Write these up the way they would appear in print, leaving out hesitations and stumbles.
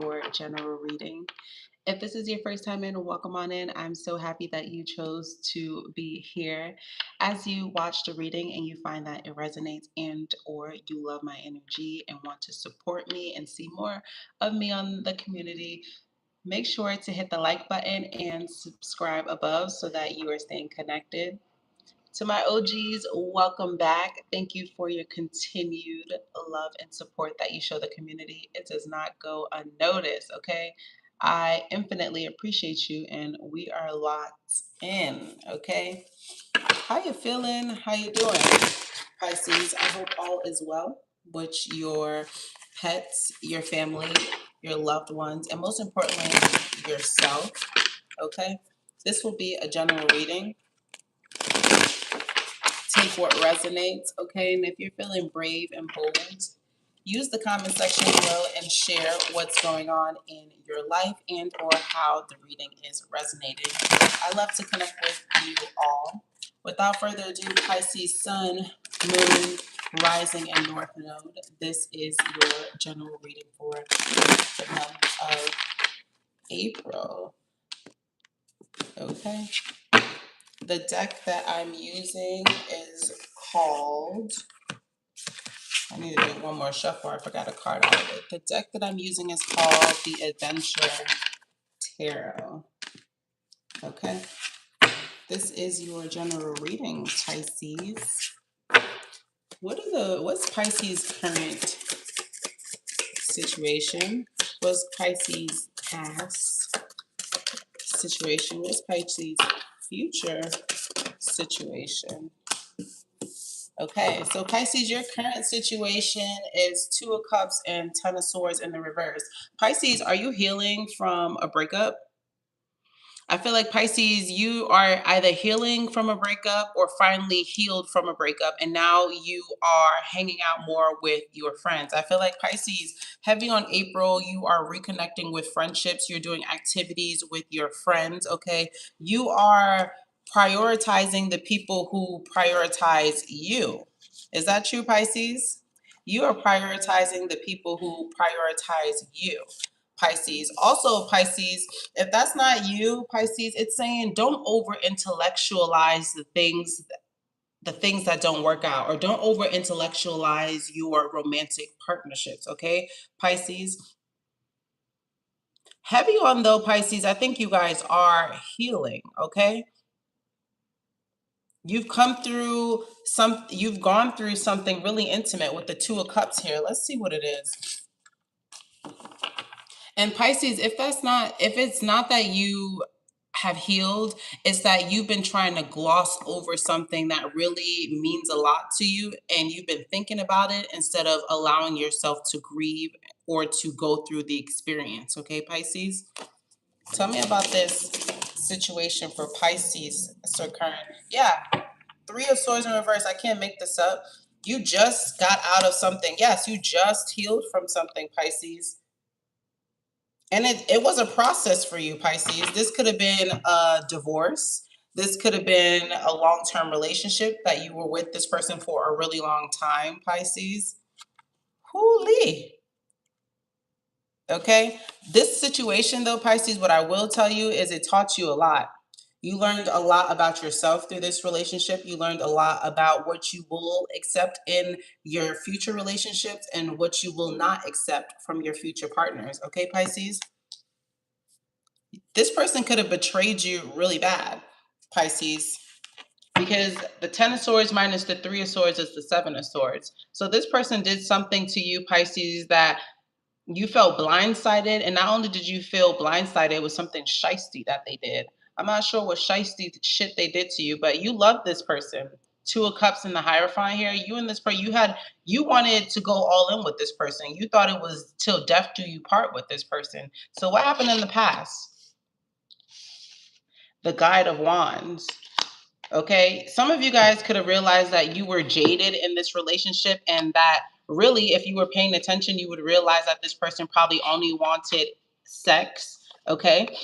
for general reading. If this is your first time in, welcome on in. I'm so happy that you chose to be here. As you watch the reading and you find that it resonates and or you love my energy and want to support me and see more of me on the community, make sure to hit the like button and subscribe above so that you are staying connected. To my OGs, welcome back. Thank you for your continued love and support that you show the community. It does not go unnoticed, okay? I infinitely appreciate you and we are locked in, okay? How you feeling? How you doing? Pisces, I hope all is well with your pets, your family, your loved ones, and most importantly, yourself, okay? This will be a general reading. Take what resonates, okay? And if you're feeling brave and bold, use the comment section below and share what's going on in your life and or how the reading is resonating. I love to connect with you all. Without further ado, Pisces Sun, Moon, Rising, and North Node. This is your general reading for the month of April, okay? The deck that I'm using is called, I need to do one more shuffle. I forgot a card out of it. The deck that I'm using is called the Adventure Tarot. Okay. This is your general reading, Pisces. What's Pisces' current situation? What's Pisces' past situation? What's Pisces' future situation? Okay, so Pisces, your current situation is Two of Cups and Ten of Swords in the reverse. Pisces, are you healing from a breakup? I feel like Pisces, you are either healing from a breakup or finally healed from a breakup, and now you are hanging out more with your friends. I feel like Pisces, heavy on April, you are reconnecting with friendships, you're doing activities with your friends, okay? You are prioritizing the people who prioritize you. Is that true, Pisces? You are prioritizing the people who prioritize you. Pisces. Also, Pisces, if that's not you, Pisces, it's saying don't over intellectualize the things that don't work out, or don't over intellectualize your romantic partnerships, okay? Pisces. Heavy on though, Pisces, I think you guys are healing, okay? You've gone through something really intimate with the Two of Cups here. Let's see what it is. And Pisces, if it's not that you have healed, it's that you've been trying to gloss over something that really means a lot to you, and you've been thinking about it instead of allowing yourself to grieve or to go through the experience. Okay, Pisces? Tell me about this situation for Pisces, Sir Current. Yeah, Three of Swords in reverse. I can't make this up. You just got out of something. Yes, you just healed from something, Pisces. And it was a process for you, Pisces. This could have been a divorce. This could have been a long-term relationship that you were with this person for a really long time, Pisces. Holy. Okay. This situation, though, Pisces, what I will tell you is it taught you a lot. You learned a lot about yourself through this relationship. You learned a lot about what you will accept in your future relationships and what you will not accept from your future partners. Okay, Pisces? This person could have betrayed you really bad, Pisces, because the Ten of Swords minus the Three of Swords is the Seven of Swords. So this person did something to you, Pisces, that you felt blindsided. And not only did you feel blindsided, it was something shisty that they did. I'm not sure what shisty shit they did to you, but you love this person. Two of Cups in the Hierophant here. You and this person, you wanted to go all in with this person. You thought it was till death do you part with this person. So what happened in the past? The Guide of Wands. Okay, some of you guys could have realized that you were jaded in this relationship, and that really, if you were paying attention, you would realize that this person probably only wanted sex. Okay,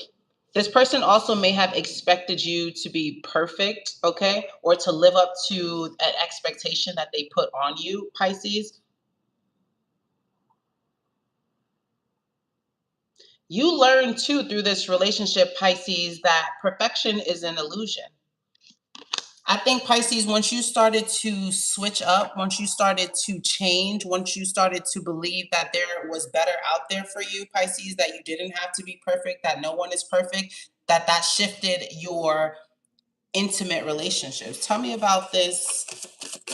this person also may have expected you to be perfect, okay, or to live up to an expectation that they put on you, Pisces. You learn too through this relationship, Pisces, that perfection is an illusion. I think, Pisces, once you started to switch up, once you started to change, once you started to believe that there was better out there for you, Pisces, that you didn't have to be perfect, that no one is perfect, that shifted your intimate relationships. Tell me about this,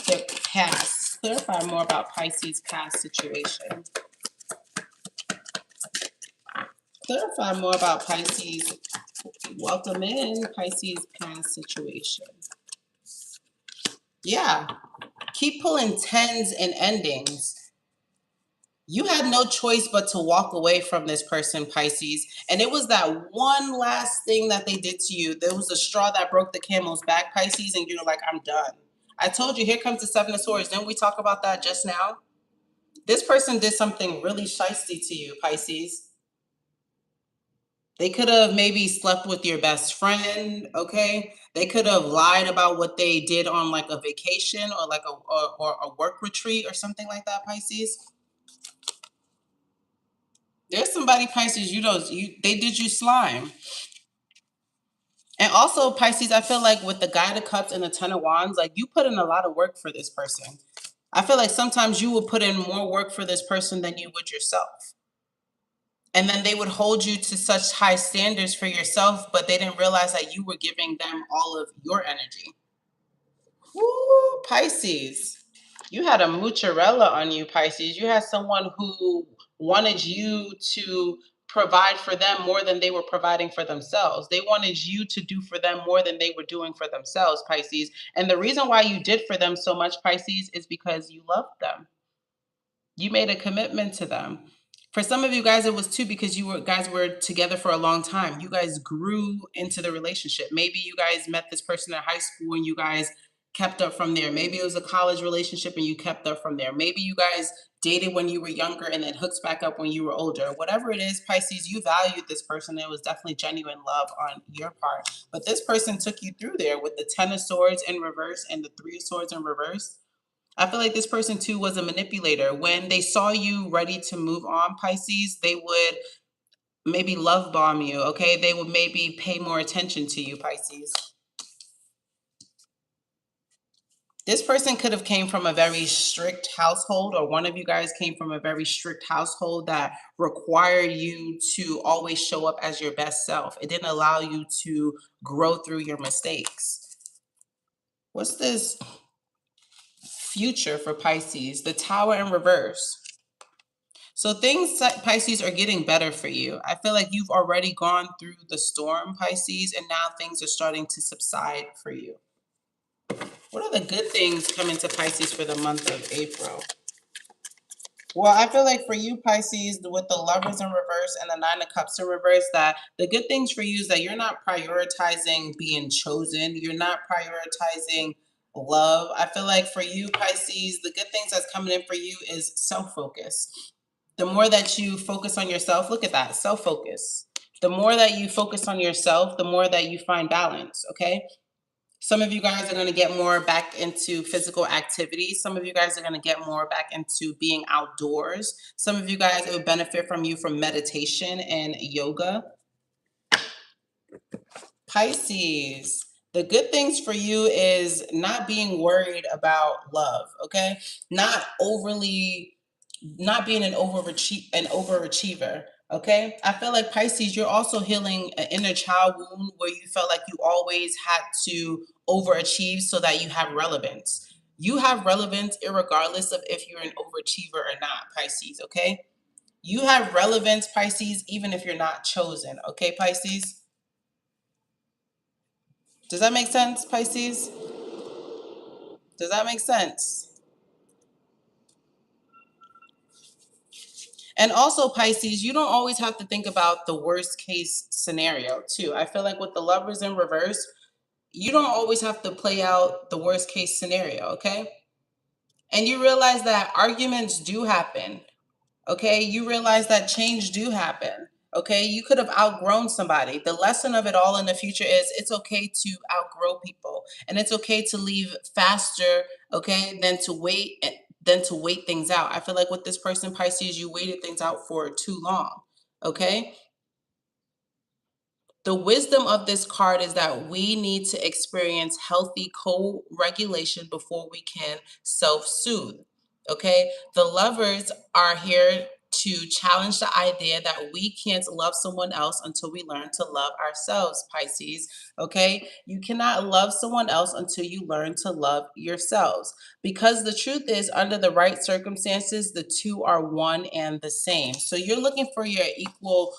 the past. Clarify more about Pisces' past situation. Clarify more about Pisces. Welcome in Pisces' past situation. Yeah, keep pulling tens and endings. You had no choice but to walk away from this person, Pisces. And it was that one last thing that they did to you. There was a straw that broke the camel's back, Pisces, and you're like, I'm done. I told you, here comes the Seven of Swords. Didn't we talk about that just now? This person did something really shisty to you, Pisces. They could have maybe slept with your best friend, okay? They could have lied about what they did on like a vacation or like or a work retreat or something like that, Pisces. There's somebody, Pisces, they did you slime. And also, Pisces, I feel like with the Guide of Cups and the Ten of Wands, like you put in a lot of work for this person. I feel like sometimes you would put in more work for this person than you would yourself. And then they would hold you to such high standards for yourself, but they didn't realize that you were giving them all of your energy. Woo, Pisces. You had a mozzarella on you, Pisces. You had someone who wanted you to provide for them more than they were providing for themselves. They wanted you to do for them more than they were doing for themselves, Pisces. And the reason why you did for them so much, Pisces, is because you loved them. You made a commitment to them. For some of you guys, it was too because guys were together for a long time. You guys grew into the relationship. Maybe you guys met this person in high school and you guys kept up from there. Maybe it was a college relationship and you kept up from there. Maybe you guys dated when you were younger and then hooked back up when you were older. Whatever it is, Pisces, you valued this person. It was definitely genuine love on your part. But this person took you through there with the Ten of Swords in reverse and the Three of Swords in reverse. I feel like this person too was a manipulator. When they saw you ready to move on, Pisces, they would maybe love bomb you, okay? They would maybe pay more attention to you, Pisces. This person could have came from a very strict household, or one of you guys came from a very strict household that required you to always show up as your best self. It didn't allow you to grow through your mistakes. What's this future for Pisces? The Tower in reverse. So things, Pisces, are getting better for you. I feel like you've already gone through the storm, Pisces, and now things are starting to subside for you. What are the good things coming to Pisces for the month of April? Well, I feel like for you, Pisces, with the Lovers in reverse and the Nine of Cups in reverse, that the good things for you is that you're not prioritizing being chosen. You're not prioritizing love. I feel like for you, Pisces, the good things that's coming in for you is self-focus. The more that you focus on yourself, look at that, self-focus. The more that you focus on yourself, the more that you find balance, okay? Some of you guys are going to get more back into physical activity. Some of you guys are going to get more back into being outdoors. Some of you guys, it would benefit from you from meditation and yoga. Pisces, the good things for you is not being worried about love, okay? Not being an overachiever. Okay, I feel like, Pisces, you're also healing an inner child wound where you felt like you always had to overachieve so that you have relevance. You have relevance irregardless of if you're an overachiever or not, Pisces. Okay, you have relevance, Pisces, even if you're not chosen. Okay, Pisces. Does that make sense, Pisces? Does that make sense? And also, Pisces, you don't always have to think about the worst case scenario, too. I feel like with the Lovers in reverse, you don't always have to play out the worst case scenario, okay? And you realize that arguments do happen, okay? You realize that change do happen, okay? You could have outgrown somebody. The lesson of it all in the future is it's okay to outgrow people, and it's okay to leave faster, okay, than to wait things out. I feel like with this person, Pisces, you waited things out for too long, okay? The wisdom of this card is that we need to experience healthy co-regulation before we can self-soothe. Okay? The lovers are here to challenge the idea that we can't love someone else until we learn to love ourselves, Pisces. Okay? You cannot love someone else until you learn to love yourselves. Because the truth is, under the right circumstances, the two are one and the same. So you're looking for your equal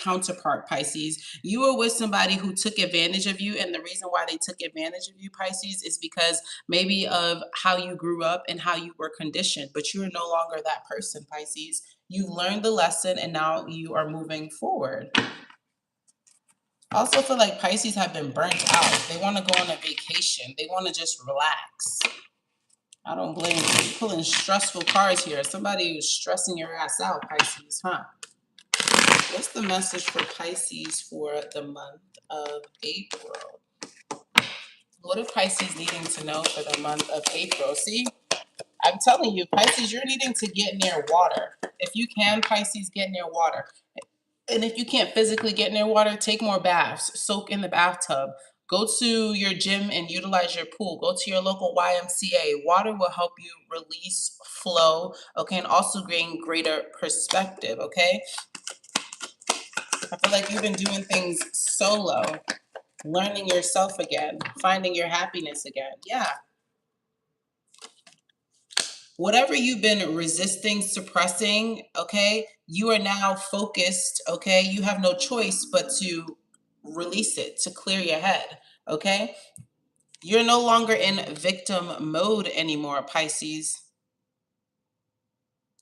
counterpart, Pisces. You were with somebody who took advantage of you, and the reason why they took advantage of you, Pisces, is because maybe of how you grew up and how you were conditioned, but you are no longer that person, Pisces. You learned the lesson and now you are moving forward. I also feel like Pisces have been burnt out. They want to go on a vacation. They want to just relax. I don't blame you. You're pulling stressful cards here. Somebody who's stressing your ass out, Pisces, huh? What's the message for Pisces for the month of April? What are Pisces needing to know for the month of April? See, I'm telling you, Pisces, you're needing to get near water. If you can, Pisces, get near water. And if you can't physically get near water, take more baths. Soak in the bathtub. Go to your gym and utilize your pool. Go to your local YMCA. Water will help you release flow, okay, and also gain greater perspective, okay? I feel like you've been doing things solo, learning yourself again, finding your happiness again. Yeah. Whatever you've been resisting, suppressing, okay, you are now focused, okay? You have no choice but to release it, to clear your head, okay? You're no longer in victim mode anymore, Pisces.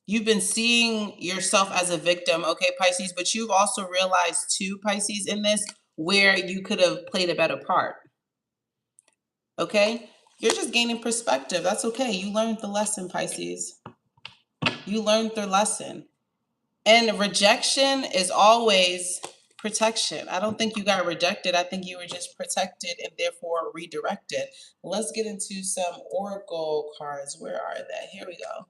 You've been seeing yourself as a victim, okay, Pisces, but you've also realized too, Pisces, in this, where you could have played a better part, okay? You're just gaining perspective. That's okay. You learned the lesson, Pisces. You learned the lesson. And rejection is always protection. I don't think you got rejected. I think you were just protected and therefore redirected. Let's get into some oracle cards. Where are they? Here we go.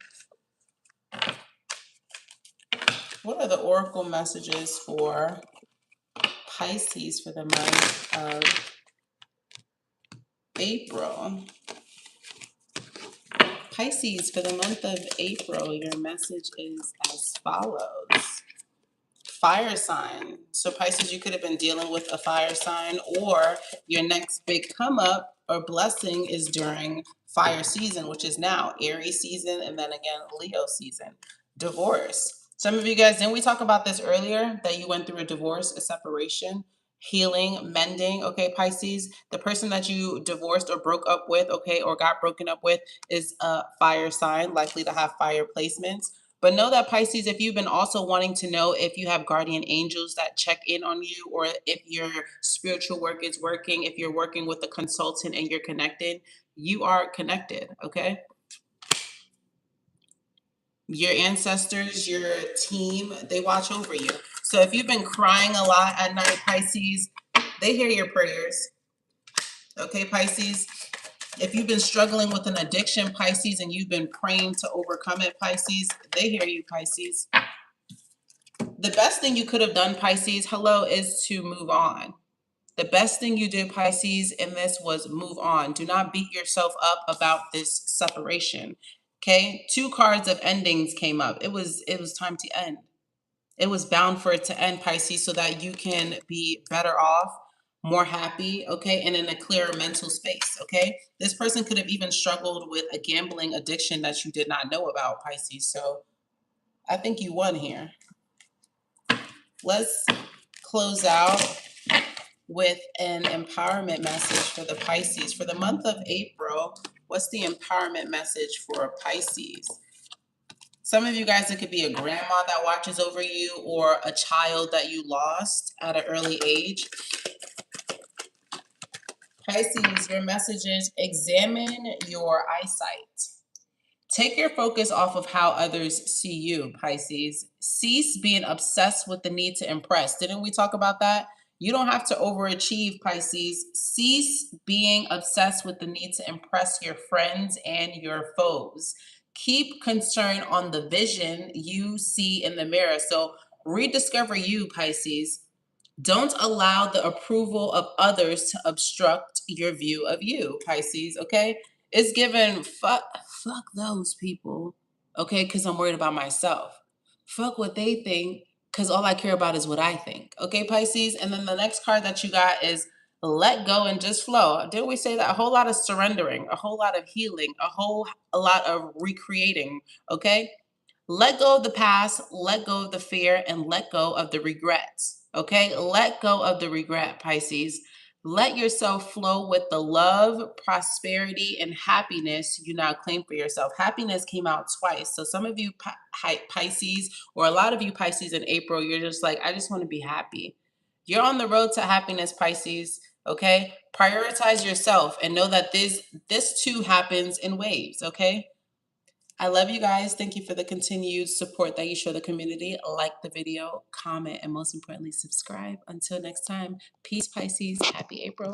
What are the oracle messages for Pisces for the month of April? Pisces, for the month of April, your message is as follows. Fire sign. So Pisces, you could have been dealing with a fire sign, or your next big come up or blessing is during fire season, which is now Aries season, and then again Leo season. Divorce. Some of you guys, didn't we talk about this earlier, that you went through a divorce, a separation, healing, mending? Okay, Pisces, the person that you divorced or broke up with, okay, or got broken up with, is a fire sign, likely to have fire placements. But know that, Pisces, if you've been also wanting to know if you have guardian angels that check in on you, or if your spiritual work is working, if you're working with a consultant and you're connected, you are connected, okay? Your ancestors, your team, they watch over you. So if you've been crying a lot at night, Pisces, they hear your prayers, okay, Pisces? If you've been struggling with an addiction, Pisces, and you've been praying to overcome it, Pisces, they hear you, Pisces. The best thing you could have done, Pisces, hello, is to move on. The best thing you did, Pisces, in this was move on. Do not beat yourself up about this separation. Okay? 2 cards of endings came up. It was time to end. It was bound for it to end, Pisces, so that you can be better off, more happy, okay, and in a clearer mental space, okay? This person could have even struggled with a gambling addiction that you did not know about, Pisces. So I think you won here. Let's close out with an empowerment message for the Pisces. For the month of April, what's the empowerment message for Pisces? Some of you guys, it could be a grandma that watches over you, or a child that you lost at an early age. Pisces, your message is examine your eyesight. Take your focus off of how others see you, Pisces. Cease being obsessed with the need to impress. Didn't we talk about that? You don't have to overachieve, Pisces. Cease being obsessed with the need to impress your friends and your foes. Keep concern on the vision you see in the mirror. So rediscover you, Pisces. Don't allow the approval of others to obstruct your view of you, Pisces, okay? It's given fuck those people, okay? Because I'm worried about myself. Fuck what they think, because all I care about is what I think, okay, Pisces? And then the next card that you got is let go and just flow. Didn't we say that? A whole lot of surrendering, a whole lot of healing, a lot of recreating, okay? Let go of the past, let go of the fear, and let go of the regrets. Okay? Let go of the regret, Pisces. Let yourself flow with the love, prosperity, and happiness you now claim for yourself. Happiness came out twice. So some of you Pisces, or a lot of you Pisces in April, you're just like, I just want to be happy. You're on the road to happiness, Pisces. Okay? Prioritize yourself and know that this too happens in waves. Okay? I love you guys. Thank you for the continued support that you show the community. Like the video, comment, and most importantly, subscribe. Until next time, peace, Pisces. Happy April.